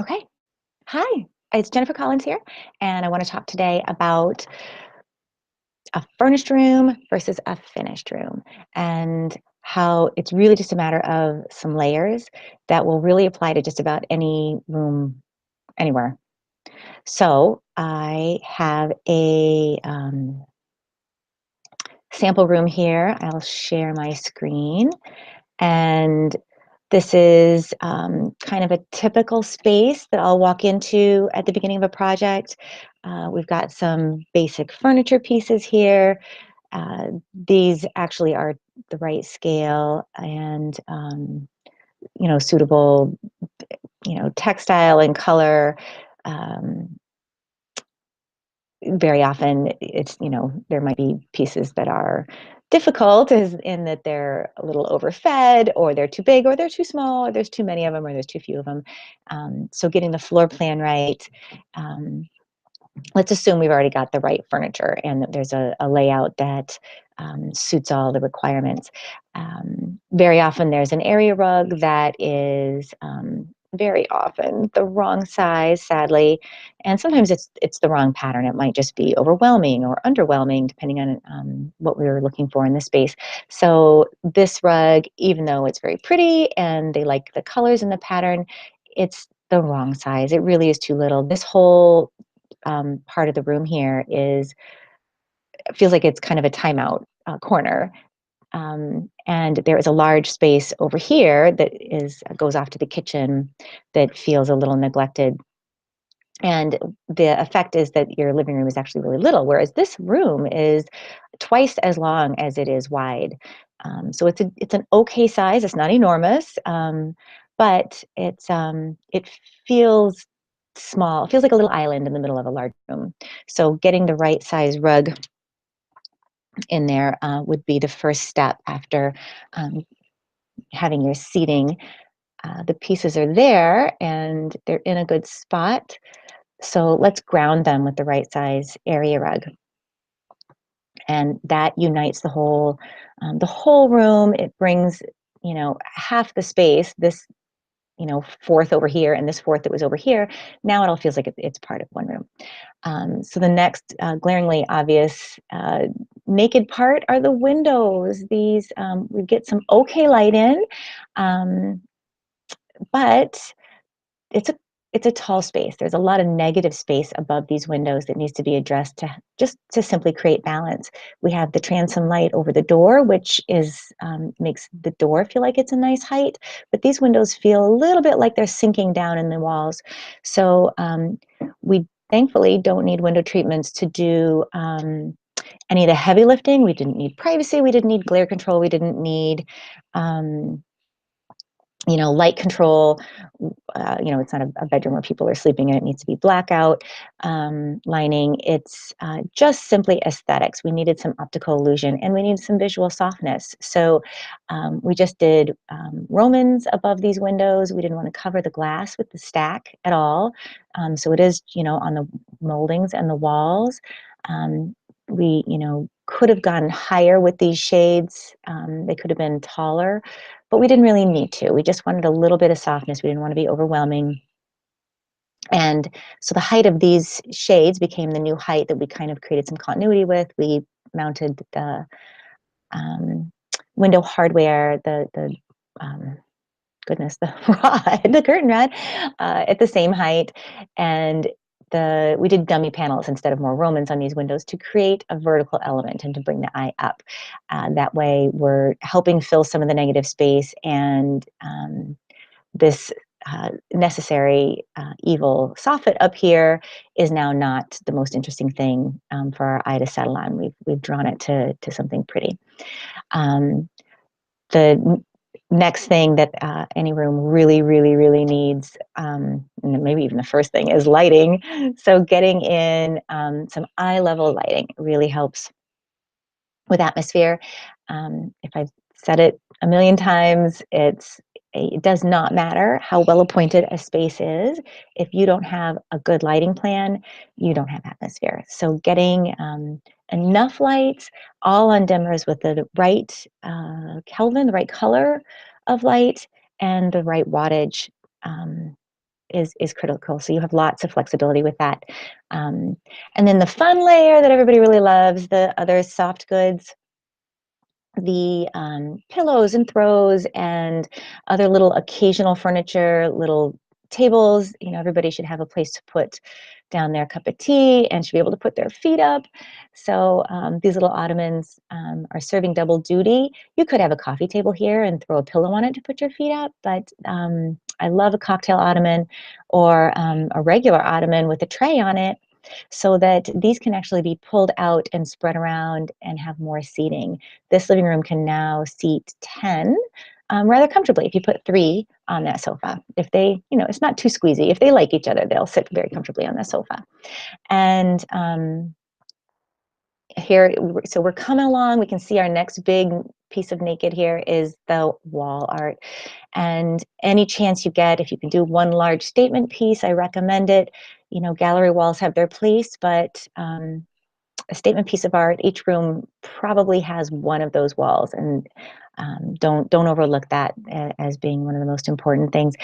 Okay. Hi, it's Jennifer Collins here, and I want to talk today about a furnished room versus a finished room and how it's really just a matter of some layers that will really apply to just about any room anywhere. So I have a sample room here. I'll share my screen. And this is kind of a typical space that I'll walk into at the beginning of a project. We've got some basic furniture pieces here. These actually are the right scale and suitable, textile and color. Um, Very often it's, there might be pieces that are difficult as in that they're a little overfed or they're too big or they're too small or there's too many of them or there's too few of them. So getting the floor plan right. Um, let's assume we've already got the right furniture and that there's a layout that suits all the requirements. Very often there's an area rug that is very often the wrong size, sadly, and sometimes it's the wrong pattern. It might just be overwhelming or underwhelming, depending on what we were looking for in the space. So this rug, even though it's very pretty and they like the colors and the pattern, it's the wrong size. It really is too little. This whole part of the room here feels like it's kind of a timeout corner. And there is a large space over here that goes off to the kitchen that feels a little neglected. And the effect is that your living room is actually really little, whereas this room is twice as long as it is wide. So it's an okay size. It's not enormous, but it feels small. It feels like a little island in the middle of a large room. So getting the right size rug in there would be the first step after um, having your seating. The pieces are there and they're in a good spot. So let's ground them with the right size area rug. And that unites the whole room. It brings, half the space, this, fourth over here and this fourth that was over here. Now it all feels like it's part of one room. So the next glaringly obvious naked part are the windows. These, we get some okay light in, um, but it's a tall space. There's a lot of negative space above these windows that needs to be addressed to simply create balance. We have the transom light over the door, which makes the door feel like it's a nice height, but these windows feel a little bit like they're sinking down in the walls. So we thankfully don't need window treatments to do any of the heavy lifting. We didn't need privacy. We didn't need glare control. We didn't need um, light control. It's not a bedroom where people are sleeping in. It needs to be blackout lining. It's just simply aesthetics. We needed some optical illusion and we needed some visual softness. So we just did Romans above these windows. We didn't want to cover the glass with the stack at all. So it is, on the moldings and the walls. We, could have gone higher with these shades. They could have been taller, but we didn't really need to. We just wanted a little bit of softness. We didn't want to be overwhelming. And so the height of these shades became the new height that we kind of created some continuity with. We mounted the um, window hardware, the goodness, the rod, the curtain rod, at the same height. And we did dummy panels instead of more Romans on these windows to create a vertical element and to bring the eye up. That way we're helping fill some of the negative space, and this necessary evil soffit up here is now not the most interesting thing for our eye to settle on. We've drawn it to something pretty. The next thing that any room really, really, really needs, and maybe even the first thing, is lighting. So getting in some eye level lighting really helps with atmosphere. If I've said it a million times, it does not matter how well appointed a space is. If you don't have a good lighting plan, you don't have atmosphere. So getting enough lights, all on dimmers with the right Kelvin, the right color of light, and the right wattage is critical. So you have lots of flexibility with that. Um, and then the fun layer that everybody really loves, the other soft goods, the pillows and throws and other little occasional furniture, little tables. You know, everybody should have a place to put down their cup of tea and should be able to put their feet up. So these little ottomans are serving double duty. You could have a coffee table here and throw a pillow on it to put your feet up, but I love a cocktail ottoman or a regular ottoman with a tray on it, so that these can actually be pulled out and spread around and have more seating. This living room can now seat 10 rather comfortably if you put 3 on that sofa. If they, you know, it's not too squeezy. If they like each other, they'll sit very comfortably on the sofa. And here, so we're coming along. We can see our next big piece of naked here is the wall art. And any chance you get, if you can do one large statement piece, I recommend it. You know, gallery walls have their place, but a statement piece of art, each room probably has one of those walls, and don't overlook that as being one of the most important things.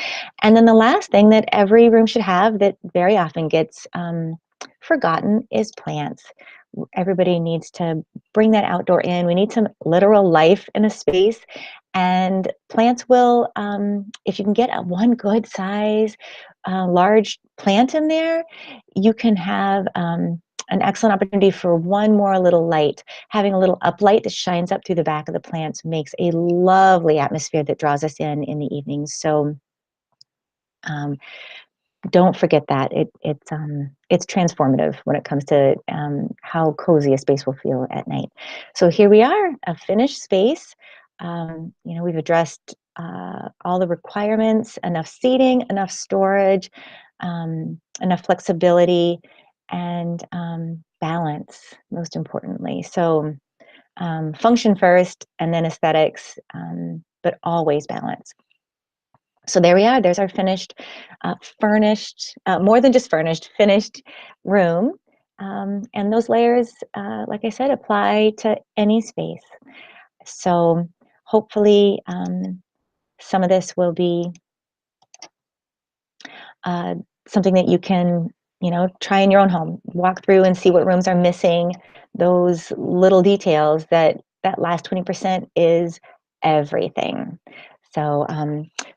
And then the last thing that every room should have that very often gets forgotten is plants. Everybody needs to bring that outdoor in. We need some literal life in a space, and plants will, if you can get a one good size large plant in there, you can have an excellent opportunity for one more little light. Having a little uplight that shines up through the back of the plants makes a lovely atmosphere that draws us in the evenings. So um, don't forget that. It's transformative when it comes to how cozy a space will feel at night. So here we are, a finished space. You know, we've addressed all the requirements, enough seating, enough storage, enough flexibility, and balance, most importantly. So function first, and then aesthetics, but always balance. So there we are. There's our finished, furnished, more than just furnished, finished room. And those layers, like I said, apply to any space. So hopefully some of this will be uh, something that you can, you know, try in your own home. Walk through and see what rooms are missing, those little details that last 20% is everything. So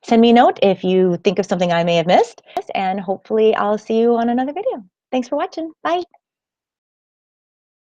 send me a note if you think of something I may have missed, and hopefully I'll see you on another video. Thanks for watching. Bye.